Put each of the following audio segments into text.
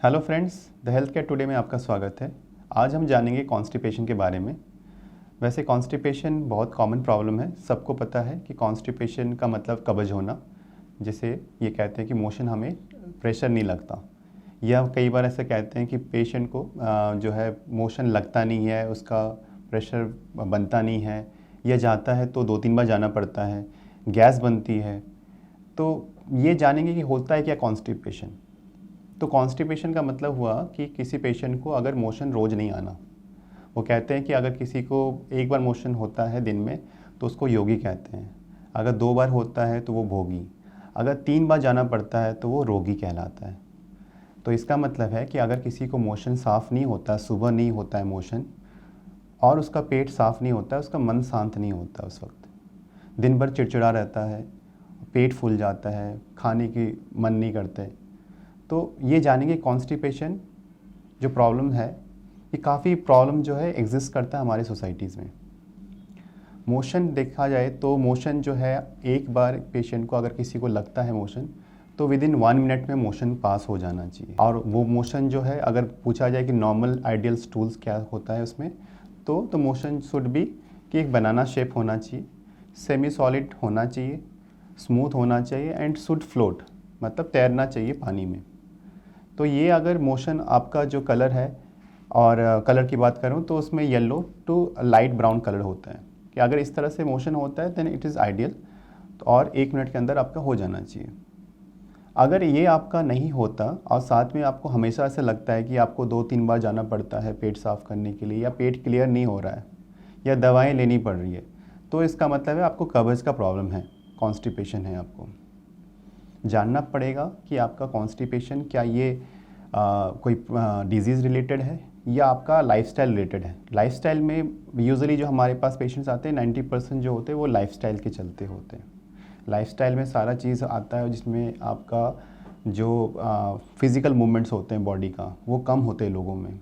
Hello friends, the health care today में आपका स्वागत है। आज हम जानेंगे कॉन्स्टिपेशन के बारे में। वैसे कॉन्स्टिपेशन बहुत कॉमन प्रॉब्लम है। सबको पता है कि कॉन्स्टिपेशन का मतलब कब्ज होना, जिसे ये कहते हैं कि मोशन हमें प्रेशर नहीं लगता, या कई बार ऐसे कहते हैं कि पेशेंट को जो है मोशन लगता नहीं है, उसका प्रेशर बनता नहीं है, या जाता है तो 2-3 बार जाना पड़ता है, गैस बनती है। तो ये जानेंगे कि होता है क्या कॉन्स्टिपेशन। तो कॉन्स्टिपेशन का मतलब हुआ कि किसी पेशेंट को अगर मोशन रोज़ नहीं आना। वो कहते हैं कि अगर किसी को एक बार मोशन होता है दिन में तो उसको योगी कहते हैं, अगर 2 बार होता है तो वो भोगी, अगर 3 बार जाना पड़ता है तो वो रोगी कहलाता है। तो इसका मतलब है कि अगर किसी को मोशन साफ़ नहीं होता, सुबह नहीं होता है मोशन, और उसका पेट साफ़ नहीं होता है, उसका मन शांत नहीं होता, उस वक्त दिन भर चिड़चिड़ा रहता है, पेट फूल जाता है, खाने की मन नहीं करते, तो ये जानेंगे कॉन्स्टिपेशन जो प्रॉब्लम है, ये काफ़ी प्रॉब्लम जो है एग्जिस्ट करता है हमारे सोसाइटीज़ में। मोशन देखा जाए तो मोशन जो है, एक बार पेशेंट को अगर किसी को लगता है मोशन, तो विद इन 1 मिनट में मोशन पास हो जाना चाहिए। और वो मोशन जो है, अगर पूछा जाए कि नॉर्मल आइडियल स्टूल्स क्या होता है उसमें, तो मोशन शुड बी कि एक बनाना शेप होना चाहिए, सेमी सॉलिड होना चाहिए, स्मूथ होना चाहिए, एंड शुड फ्लोट, मतलब तैरना चाहिए पानी में। तो ये अगर मोशन आपका जो कलर है, और कलर की बात करूँ तो उसमें yellow to light brown colour होता है, कि अगर इस तरह से मोशन होता है देन इट इज़ आइडियल, तो और 1 मिनट के अंदर आपका हो जाना चाहिए। अगर ये आपका नहीं होता और साथ में आपको हमेशा ऐसा लगता है कि आपको 2-3 बार जाना पड़ता है पेट साफ़ करने के लिए, या पेट क्लियर नहीं हो रहा है, या दवाएं लेनी पड़ रही है, तो इसका मतलब है आपको कब्ज़ का प्रॉब्लम है, कॉन्स्टिपेशन है। आपको जानना पड़ेगा कि आपका कॉन्स्टिपेशन क्या ये कोई डिजीज़ रिलेटेड है या आपका लाइफस्टाइल रिलेटेड है। लाइफस्टाइल में यूजुअली जो हमारे पास पेशेंट्स आते हैं 90% जो होते हैं वो लाइफस्टाइल के चलते होते हैं। लाइफस्टाइल में सारा चीज़ आता है जिसमें आपका जो फिज़िकल मूवमेंट्स होते हैं बॉडी का, वो कम होते हैं लोगों में।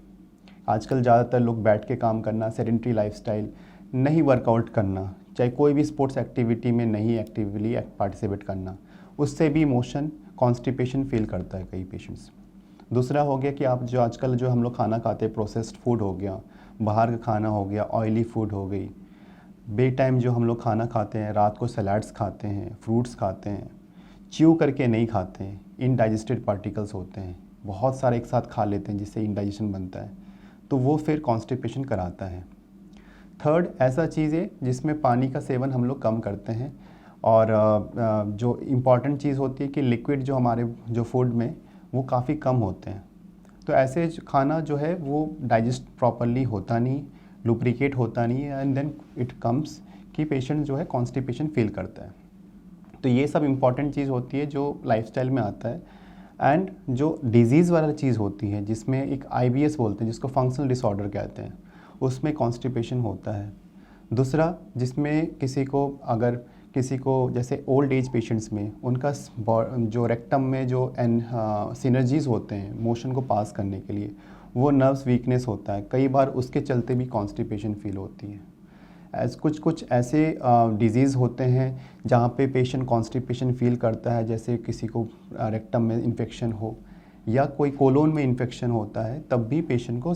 आजकल ज़्यादातर लोग बैठ के काम करना, सेडेंटरी लाइफस्टाइल, नहीं वर्कआउट करना, चाहे कोई भी स्पोर्ट्स एक्टिविटी में नहीं एक्टिवली पार्टिसिपेट करना, उससे भी मोशन कॉन्स्टिपेशन फील करता है कई पेशेंट्स। दूसरा हो गया कि आप जो आजकल जो हम लोग खाना खाते हैं, प्रोसेस्ड फूड हो गया, बाहर का खाना हो गया, ऑयली फूड हो गई, बे टाइम जो हम लोग खाना खाते हैं, रात को सलाड्स खाते हैं, फ्रूट्स खाते हैं, च्यू करके नहीं खाते हैं, इनडाइजेस्टेड पार्टिकल्स होते हैं, बहुत सारे एक साथ खा लेते हैं जिससे इनडाइजेशन बनता है, तो वो फिर कॉन्स्टिपेशन कराता है। थर्ड ऐसा चीज़ है जिसमें पानी का सेवन हम लोग कम करते हैं, और जो इम्पॉर्टेंट चीज़ होती है कि लिक्विड जो हमारे जो फूड में वो काफ़ी कम होते हैं, तो ऐसे खाना जो है वो डाइजेस्ट प्रॉपरली होता नहीं, लुब्रिकेट होता नहीं है, एंड देन इट कम्स कि पेशेंट जो है कॉन्स्टिपेशन फील करता है। तो ये सब इम्पॉर्टेंट चीज़ होती है जो लाइफस्टाइल में आता है। एंड जो डिजीज़ वाला चीज़ होती है, जिसमें एक IBS बोलते हैं, जिसको फंक्शनल डिसऑर्डर कहते हैं, उसमें कॉन्स्टिपेशन होता है। दूसरा, जिसमें किसी को जैसे ओल्ड एज पेशेंट्स में उनका जो रेक्टम में जो सिनर्जीज होते हैं मोशन को पास करने के लिए, वो नर्व्स वीकनेस होता है, कई बार उसके चलते भी कॉन्स्टिपेशन फील होती है। कुछ ऐसे डिजीज़ होते हैं जहाँ पे पेशेंट कॉन्स्टिपेशन फील करता है, जैसे किसी को रेक्टम में इन्फेक्शन हो या कोई कोलोन में इन्फेक्शन होता है, तब भी पेशेंट को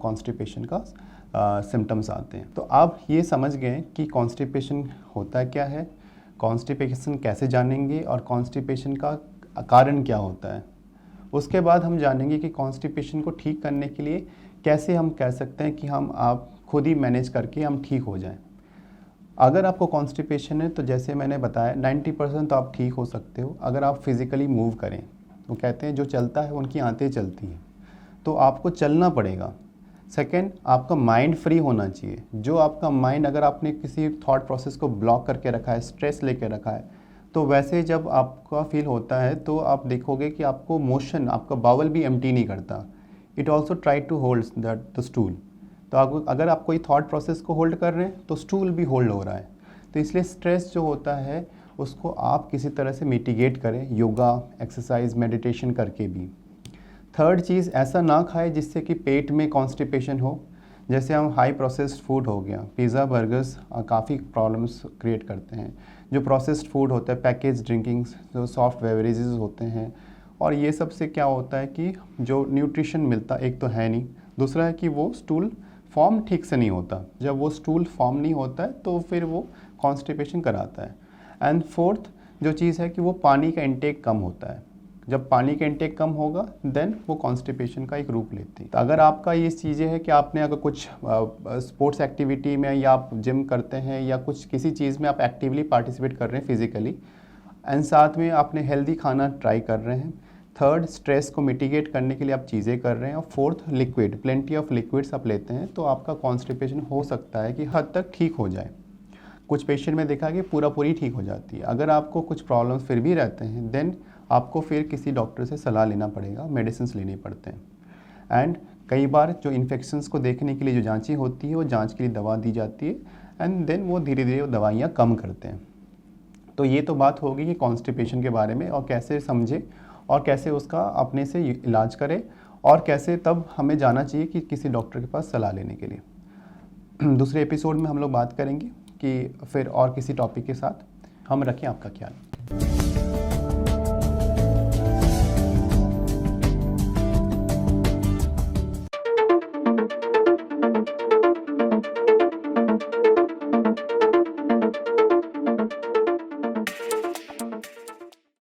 कॉन्स्टिपेशन का सिम्टम्स आते हैं। तो आप ये समझ गए कि कॉन्स्टिपेशन होता क्या है, कॉन्स्टिपेशन कैसे जानेंगे, और कॉन्स्टिपेशन का कारण क्या होता है। उसके बाद हम जानेंगे कि कॉन्स्टिपेशन को ठीक करने के लिए कैसे हम कह सकते हैं कि आप खुद ही मैनेज करके हम ठीक हो जाएं। अगर आपको कॉन्स्टिपेशन है तो जैसे मैंने बताया 90% तो आप ठीक हो सकते हो अगर आप फिज़िकली मूव करें। वो कहते हैं जो चलता है उनकी आंतें चलती हैं, तो आपको चलना पड़ेगा। सेकेंड, आपका माइंड फ्री होना चाहिए। जो आपका माइंड, अगर आपने किसी थॉट प्रोसेस को ब्लॉक करके रखा है, स्ट्रेस लेके रखा है, तो वैसे जब आपका फील होता है तो आप देखोगे कि आपको मोशन, आपका बावल भी एम्प्टी नहीं करता। It also try to hold the stool. तो अगर आप कोई थॉट प्रोसेस को होल्ड कर रहे हैं तो स्टूल भी होल्ड हो रहा है। तो इसलिए स्ट्रेस जो होता है उसको आप किसी तरह से मिटिगेट करें, योगा, एक्सरसाइज, मेडिटेशन करके भी। थर्ड चीज़, ऐसा ना खाए जिससे कि पेट में कॉन्स्टिपेशन हो। जैसे हम हाई प्रोसेस्ड फूड हो गया, पिज़्ज़ा, बर्गर्स काफ़ी प्रॉब्लम्स क्रिएट करते हैं। जो प्रोसेस्ड फूड होता है, पैकेज ड्रिंकिंग्स, जो सॉफ्ट बेवरेजेस होते हैं, और ये सब से क्या होता है कि जो न्यूट्रिशन मिलता एक तो है नहीं, दूसरा है कि वो स्टूल फॉर्म ठीक से नहीं होता। जब वो स्टूल फॉर्म नहीं होता है तो फिर वो कॉन्स्टिपेशन कराता है। एंड फोर्थ जो चीज़ है कि वो पानी का इंटेक कम होता है। जब पानी का इंटेक कम होगा देन वो कॉन्स्टिपेशन का एक रूप लेती है। तो अगर आपका ये चीज़ें है कि आपने अगर कुछ स्पोर्ट्स एक्टिविटी में या आप जिम करते हैं या कुछ किसी चीज़ में आप एक्टिवली पार्टिसिपेट कर रहे हैं फिजिकली, एंड साथ में आपने हेल्दी खाना ट्राई कर रहे हैं, थर्ड स्ट्रेस को मिटिगेट करने के लिए आप चीज़ें कर रहे हैं, और fourth liquid, plenty of liquids आप लेते हैं, तो आपका कॉन्स्टिपेशन हो सकता है कि हद तक ठीक हो जाए। कुछ पेशेंट में देखा कि पूरी ठीक हो जाती है। अगर आपको कुछ प्रॉब्लम्स फिर भी रहते हैं देन आपको फिर किसी डॉक्टर से सलाह लेना पड़ेगा, मेडिसिन लेने पड़ते हैं। एंड कई बार जो इन्फेक्शंस को देखने के लिए जो जांचें होती है वो जांच के लिए दवा दी जाती है, एंड देन वो धीरे धीरे वो दवाइयाँ कम करते हैं। तो ये तो बात होगी कि कॉन्स्टिपेशन के बारे में, और कैसे समझे और कैसे उसका अपने से इलाज करें, और कैसे तब हमें जाना चाहिए कि किसी डॉक्टर के पास सलाह लेने के लिए। दूसरे एपिसोड में हम लोग बात करेंगे कि फिर और किसी टॉपिक के साथ। हम रखें आपका ख्याल।